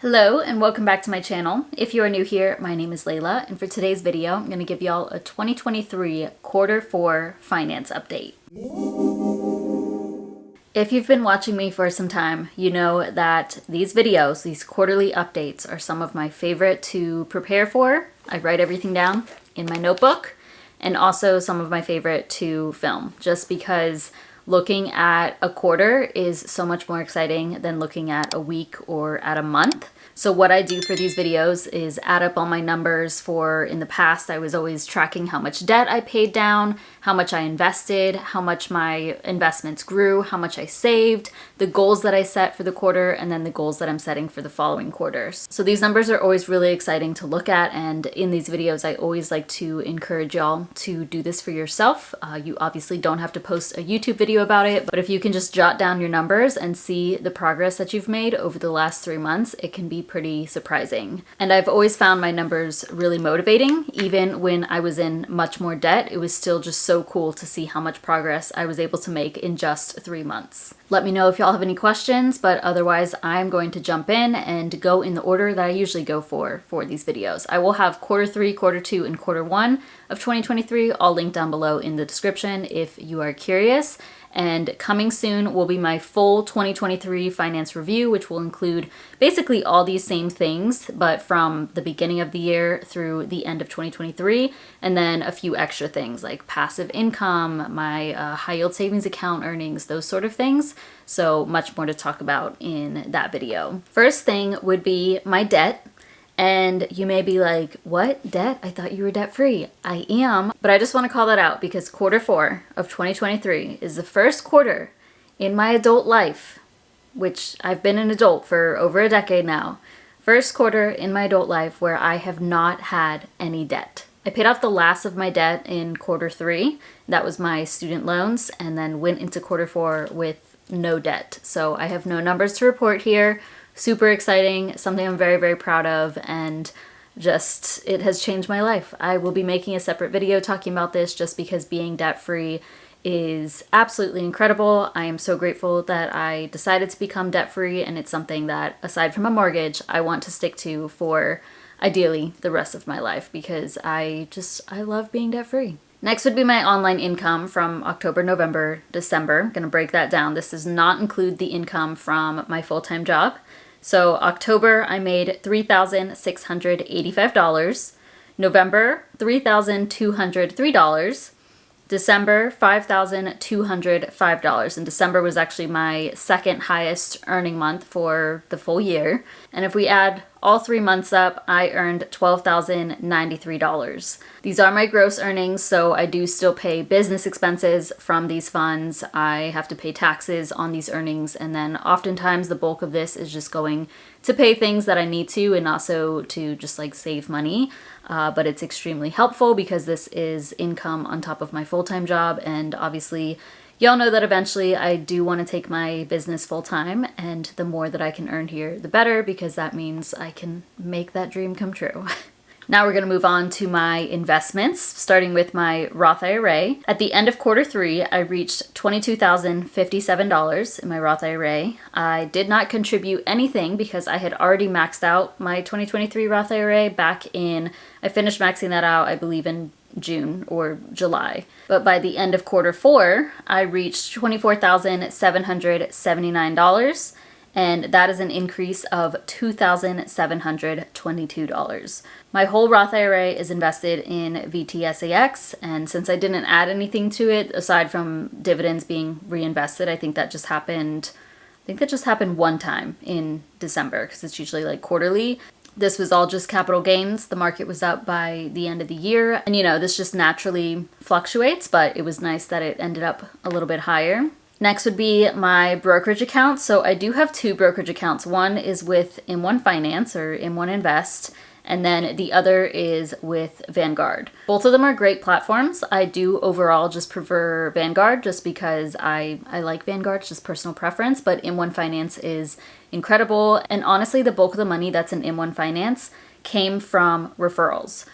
Hello and welcome back to my channel. If you are new here, my name is Layla, and for today's video, I'm going to give y'all a 2023 quarter 4 finance update. If you've been watching me for some time, you know that these videos, these quarterly updates, are some of my favorite to prepare for. I write everything down in my notebook, and also some of my favorite to film, just because looking at a quarter is so much more exciting than looking at a week or at a month. So what I do for these videos is add up all my numbers for, in the past, I was always tracking how much debt I paid down, how much I invested, how much my investments grew, how much I saved, the goals that I set for the quarter, and then the goals that I'm setting for the following quarters. So these numbers are always really exciting to look at, and in these videos, I always like to encourage y'all to do this for yourself. You obviously don't have to post a YouTube video about it, but if you can just jot down your numbers and see the progress that you've made over the last 3 months, it can be pretty surprising. And I've always found my numbers really motivating. Even when I was in much more debt, it was still just so cool to see how much progress I was able to make in just 3 months. Let me know if y'all have any questions, but otherwise I'm going to jump in and go in the order that I usually go for these videos. I will have quarter 3, quarter 2, and quarter 1 of 2023 all linked down below in the description if you are curious. And coming soon will be my full 2023 finance review, which will include basically all these same things, but from the beginning of the year through the end of 2023, and then a few extra things like passive income, my high yield savings account earnings, those sort of things. So much more to talk about in that video. First thing would be my debt. And you may be like, what? Debt? I thought you were debt-free. I am, but I just want to call that out because quarter 4 of 2023 is the first quarter in my adult life, which I've been an adult for over a decade now, first quarter in my adult life where I have not had any debt. I paid off the last of my debt in quarter 3. That was my student loans, and then went into quarter 4 with no debt. So I have no numbers to report here. Super exciting, something I'm very, very proud of, and just, it has changed my life. I will be making a separate video talking about this just because being debt-free is absolutely incredible. I am so grateful that I decided to become debt-free, and it's something that, aside from a mortgage, I want to stick to for ideally the rest of my life because I love being debt-free. Next would be my online income from October, November, December. I'm going to break that down. This does not include the income from my full-time job. So October, I made $3,685. November, $3,203. December, $5,205. And December was actually my second highest earning month for the full year. And if we add all 3 months up, I earned $12,093. These are my gross earnings, so I do still pay business expenses from these funds. I have to pay taxes on these earnings, and then oftentimes the bulk of this is just going to pay things that I need to, and also to just like save money. But it's extremely helpful because this is income on top of my full-time job, and obviously y'all know that eventually I do want to take my business full-time, and the more that I can earn here, the better, because that means I can make that dream come true. Now we're going to move on to my investments, starting with my Roth IRA. At the end of quarter 3, I reached $22,057 in my Roth IRA. I did not contribute anything because I had already maxed out my 2023 Roth IRA back in, I finished maxing that out, I believe in June or July. But by the end of quarter 4, I reached $24,779. And that is an increase of $2,722. My whole Roth IRA is invested in VTSAX, and since I didn't add anything to it aside from dividends being reinvested, I think that just happened one time in December because it's usually like quarterly. This was all just capital gains. The market was up by the end of the year, and this just naturally fluctuates, but it was nice that it ended up a little bit higher. Next would be my brokerage account. So I do have 2 brokerage accounts. One is with M1 Finance or M1 Invest, and then the other is with Vanguard. Both of them are great platforms. I do overall just prefer Vanguard just because I like Vanguard, it's just personal preference, but M1 Finance is incredible. And honestly, the bulk of the money that's in M1 Finance came from referrals.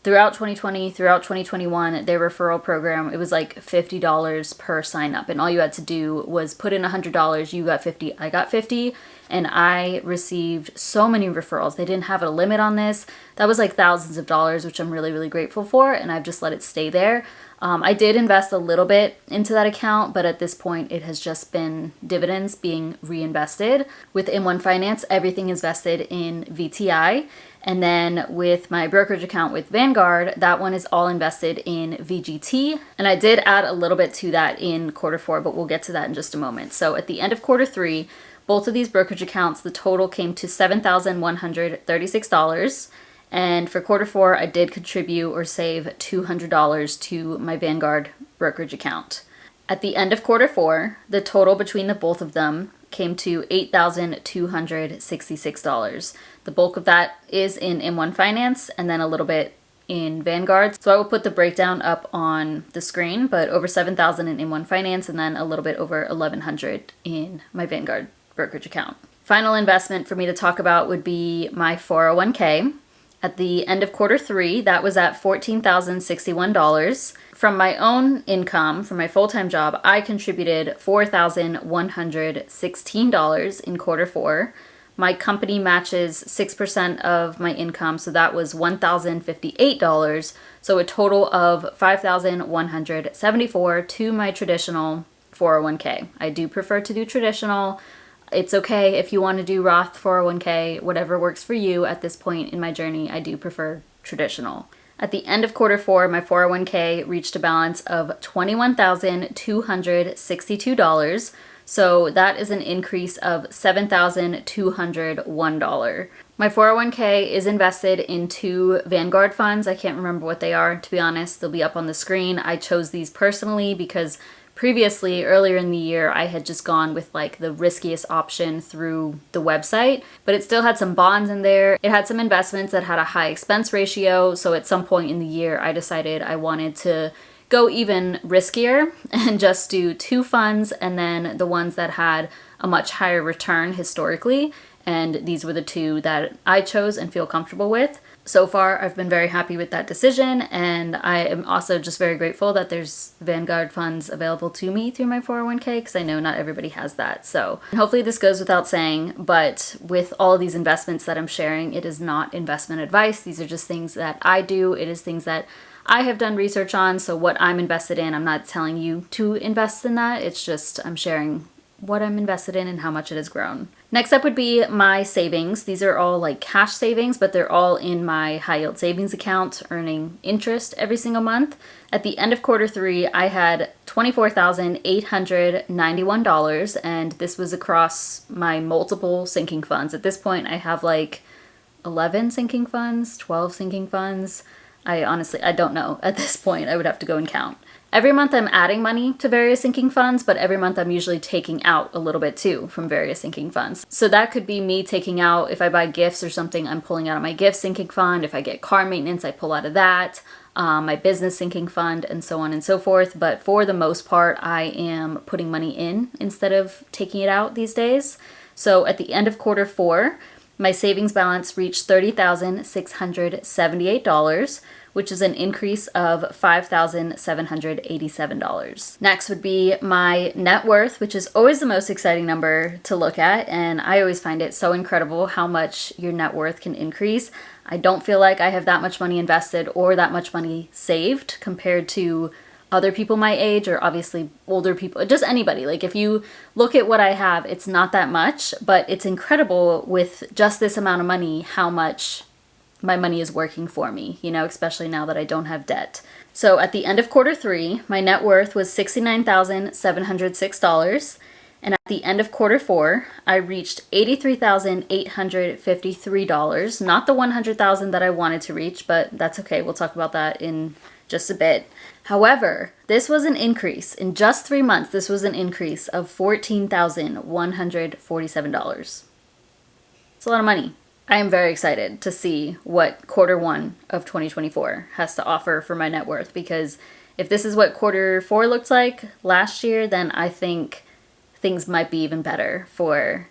Throughout 2020, throughout 2021, their referral program, it was like $50 per sign up. And all you had to do was put in $100, you got 50, I got 50. and I received so many referrals. They didn't have a limit on this. That was like thousands of dollars, which I'm really, really grateful for, and I've just let it stay there. I did invest a little bit into that account, but at this point it has just been dividends being reinvested. With M1 Finance, everything is vested in VTI. And then with my brokerage account with Vanguard, that one is all invested in VGT. And I did add a little bit to that in Q4, but we'll get to that in just a moment. So at the end of Q3, both of these brokerage accounts, the total came to $7,136. And for Q4, I did contribute or save $200 to my Vanguard brokerage account. At the end of Q4, the total between the both of them came to $8,266. The bulk of that is in M1 Finance and then a little bit in Vanguard. So I will put the breakdown up on the screen, but over $7,000 in M1 Finance and then a little bit over $1,100 in my Vanguard brokerage account. Final investment for me to talk about would be my 401k. At the end of Q3, that was at $14,061. From my own income, from my full-time job, I contributed $4,116 in Q4. My company matches 6% of my income, so that was $1,058. So a total of $5,174 to my traditional 401k. I do prefer to do traditional. It's okay if you want to do Roth 401k, whatever works for you at this point in my journey. I do prefer traditional. At the end of Q4, my 401k reached a balance of $21,262. So that is an increase of $7,201. My 401k is invested in 2 Vanguard funds. I can't remember what they are, to be honest. They'll be up on the screen. I chose these personally because previously, earlier in the year, I had just gone with like the riskiest option through the website, but it still had some bonds in there. It had some investments that had a high expense ratio. So at some point in the year, I decided I wanted to go even riskier and just do 2 funds and then the ones that had a much higher return historically. And these were the 2 that I chose and feel comfortable with. So far, I've been very happy with that decision, and I am also just very grateful that there's Vanguard funds available to me through my 401k because I know not everybody has that. So hopefully this goes without saying, but with all of these investments that I'm sharing, it is not investment advice. These are just things that I do. It is things that I have done research on, so what I'm invested in, I'm not telling you to invest in that. It's just I'm sharing what I'm invested in and how much it has grown. Next up would be my savings. These are all like cash savings, but they're all in my high yield savings account, earning interest every single month. At the end of Q3, I had $24,891, and this was across my multiple sinking funds. At this point, I have like 11 sinking funds, 12 sinking funds. I don't know. At this point, I would have to go and count. Every month I'm adding money to various sinking funds, but every month I'm usually taking out a little bit too from various sinking funds. So that could be me taking out, if I buy gifts or something, I'm pulling out of my gift sinking fund. If I get car maintenance, I pull out of that, my business sinking fund, and so on and so forth. But for the most part, I am putting money in instead of taking it out these days. So at the end of Q4, my savings balance reached $30,678, which is an increase of $5,787. Next would be my net worth, which is always the most exciting number to look at, and I always find it so incredible how much your net worth can increase. I don't feel like I have that much money invested or that much money saved compared to other people my age, or obviously older people, just anybody. Like if you look at what I have, it's not that much, but it's incredible with just this amount of money how much my money is working for me, especially now that I don't have debt. So at the end of Q3, my net worth was $69,706. And at the end of Q4, I reached $83,853. Not the $100,000 that I wanted to reach, but that's okay. We'll talk about that in just a bit. However, this was an increase. In just 3 months, this was an increase of $14,147. It's a lot of money. I am very excited to see what Q1 of 2024 has to offer for my net worth, because if this is what Q4 looked like last year, then I think things might be even better for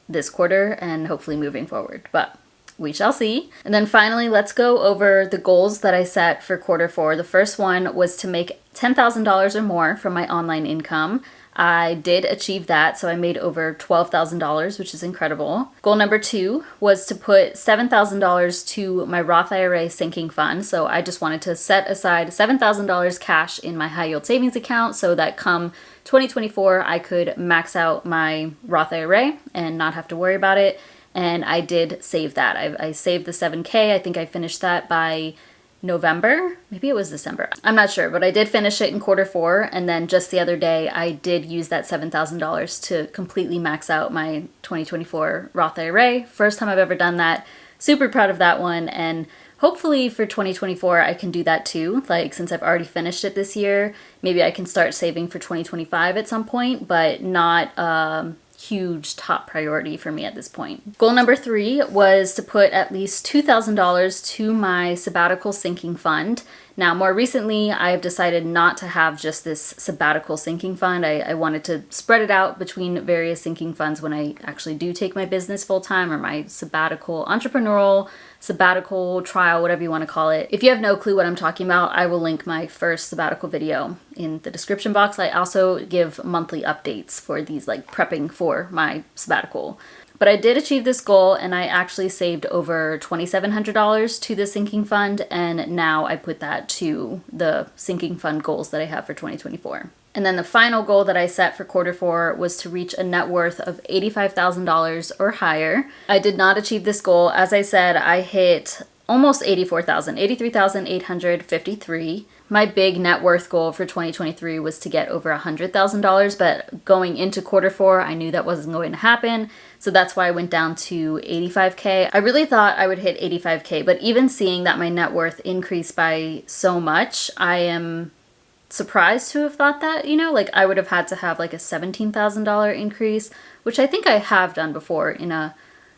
this quarter and hopefully moving forward, but we shall see. And then finally, let's go over the goals that I set for Q4. The first one was to make $10,000 or more from my online income. I did achieve that, so I made over $12,000, which is incredible. Goal number 2 was to put $7,000 to my Roth IRA sinking fund. So I just wanted to set aside $7,000 cash in my high yield savings account so that come 2024, I could max out my Roth IRA and not have to worry about it. And I did save that. I saved the 7K. I think I finished that by November, maybe it was December. I'm not sure, but I did finish it in Q4. And then just the other day, I did use that $7,000 to completely max out my 2024 Roth IRA. First time I've ever done that. Super proud of that one. And hopefully for 2024, I can do that too. Like, since I've already finished it this year, maybe I can start saving for 2025 at some point, but not huge top priority for me at this point. Goal number 3 was to put at least $2,000 to my sabbatical sinking fund. Now, more recently, I've decided not to have just this sabbatical sinking fund. I wanted to spread it out between various sinking funds when I actually do take my business full time, or my sabbatical entrepreneurial sabbatical trial, whatever you want to call it. If you have no clue what I'm talking about, I will link my first sabbatical video in the description box. I also give monthly updates for these, like prepping for my sabbatical. But I did achieve this goal, and I actually saved over $2,700 to the sinking fund, and now I put that to the sinking fund goals that I have for 2024. And then the final goal that I set for Q4 was to reach a net worth of $85,000 or higher. I did not achieve this goal. As I said, I hit almost 84,000, 83,853. My big net worth goal for 2023 was to get over $100,000, but going into Q4, I knew that wasn't going to happen. So that's why I went down to 85K. I really thought I would hit 85K, but even seeing that my net worth increased by so much, I am surprised to have thought that, like I would have had to have like a $17,000 increase, which I think I have done before in a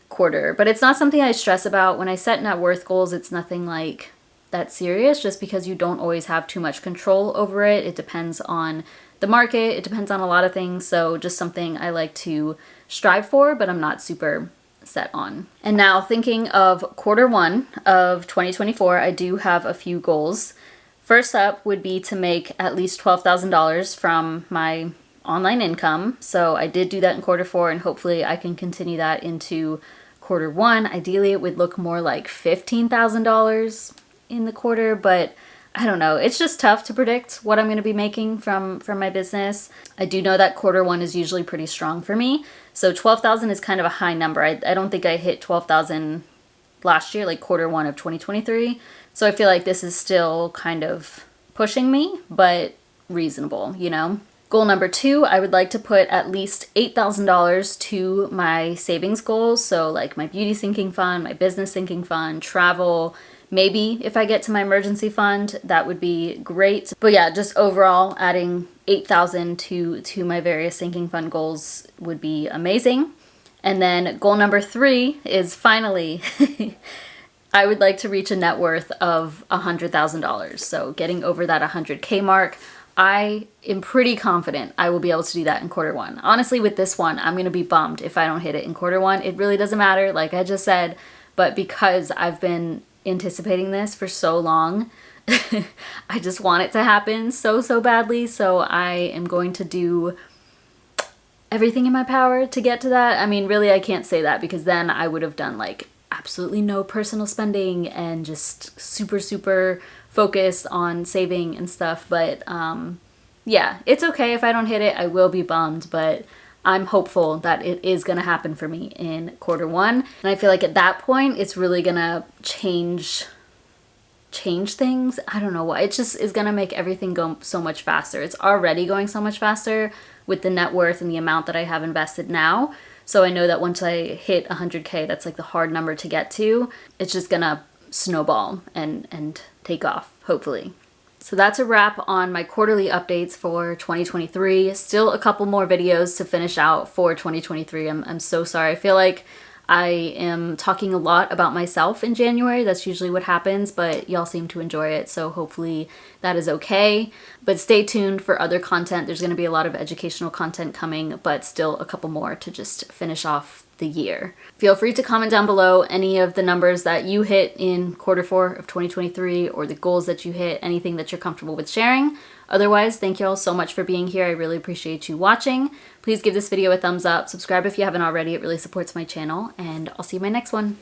quarter, but it's not something I stress about. When I set net worth goals, it's nothing like that serious, just because you don't always have too much control over it. It depends on the market, it depends on a lot of things, so just something I like to strive for, but I'm not super set on. And now thinking of Q1 of 2024, I do have a few goals. First up would be to make at least $12,000 from my online income. So I did do that in Q4, and hopefully I can continue that into Q1. Ideally, it would look more like $15,000 in the quarter, but I don't know. It's just tough to predict what I'm going to be making from my business. I do know that Q1 is usually pretty strong for me. So 12,000 is kind of a high number. I don't think I hit 12,000 last year, like Q1 of 2023. So I feel like this is still kind of pushing me, but reasonable, Goal number 2, I would like to put at least $8,000 to my savings goals. So like my beauty sinking fund, my business sinking fund, travel. Maybe if I get to my emergency fund, that would be great. But yeah, just overall adding $8,000 to my various sinking fund goals would be amazing. And then goal number 3 is finally I would like to reach a net worth of $100,000. So getting over that 100K mark. I am pretty confident I will be able to do that in Q1. Honestly, with this one, I'm going to be bummed if I don't hit it in Q1. It really doesn't matter, like I just said, but because I've been anticipating this for so long, I just want it to happen so badly. So I am going to do everything in my power to get to that. I mean, really, I can't say that, because then I would have done like absolutely no personal spending and just super focused on saving and stuff. But yeah, it's okay if I don't hit it. I will be bummed, but I'm hopeful that it is going to happen for me in Q1. And I feel like at that point, it's really going to change things. I don't know why. It just is going to make everything go so much faster. It's already going so much faster with the net worth and the amount that I have invested now. So I know that once I hit 100K, that's like the hard number to get to. It's just going to snowball and take off, hopefully. So that's a wrap on my quarterly updates for 2023. Still a couple more videos to finish out for 2023. I'm so sorry. I feel like I am talking a lot about myself in January. That's usually what happens, but y'all seem to enjoy it, so hopefully that is okay. But stay tuned for other content. There's going to be a lot of educational content coming, but still a couple more to just finish off the year. Feel free to comment down below any of the numbers that you hit in Q4 of 2023, or the goals that you hit, anything that you're comfortable with sharing. Otherwise, thank you all so much for being here. I really appreciate you watching. Please give this video a thumbs up. Subscribe if you haven't already. It really supports my channel, and I'll see you in my next one.